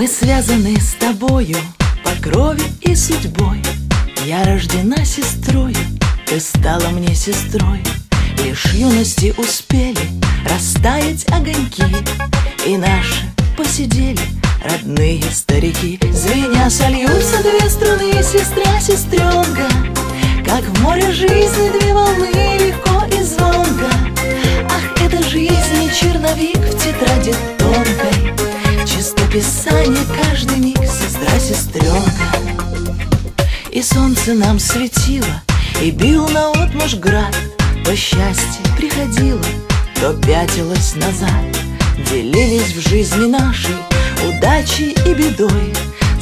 связаны с тобою по крови и судьбой. Я рождена сестрою, ты стала мне сестрой. Лишь юности успели растаять огоньки, и наши посидели родные старики. Звеня сольются две струны, сестра, сестренка, как в море жизни две волны, легко и звонко. Ах, это жизнь, черновик в тетради тонкой, чистописание каждый миг, сестра, сестренка. И солнце нам светило, и бил наотмашь град. То счастье приходило, то пятилось назад. Делились в жизни нашей удачей и бедой,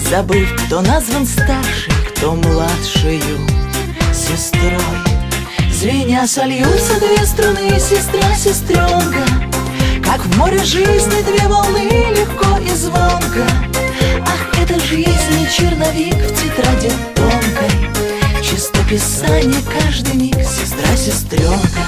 забыв, кто назван старшей, кто младшею сестрой. Звеня сольются две струны, сестра, сестренка, как в море жизни две волны, легко и звонко. Ах, это жизнь, черновик в тетради тонкой, чистописание каждый миг, сестра, сестренка.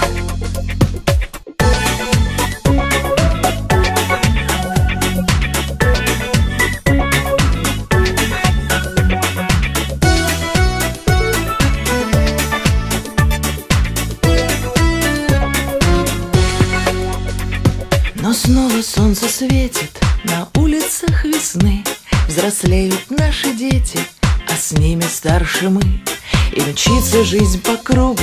Но снова солнце светит на улицах весны. Взрослеют наши дети, а с ними старше мы. И мчится жизнь по кругу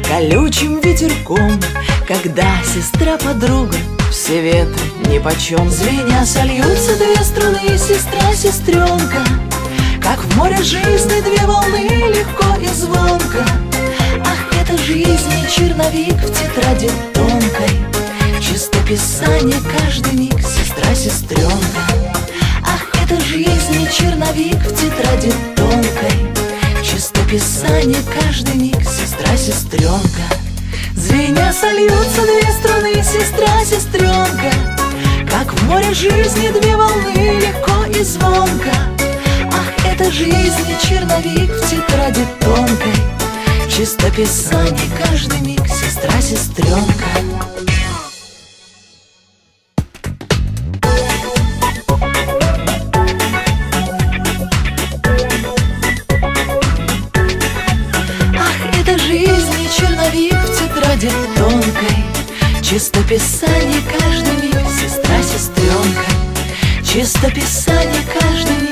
колючим ветерком, когда сестра-подруга, все ветры нипочем. Звеня сольются две струны, сестра, сестренка, как в море жизни две волны, легко и звонко. Ах, это жизнь, черновик в тетради тонкой, чистописание каждый миг, сестра, сестренка. Ах, это жизнь, черновик в тетради тонкой, чистописание каждый миг, сестра, сестренка. Звеня сольются две струны, сестра, сестренка, как в море жизни две волны, легко и звонко. Ах, это жизнь, черновик в тетради тонкой, чистописание каждый миг, сестра, сестренка. Тонкой, чистописание каждый миг, сестра, сестренка, чистописание каждый миг.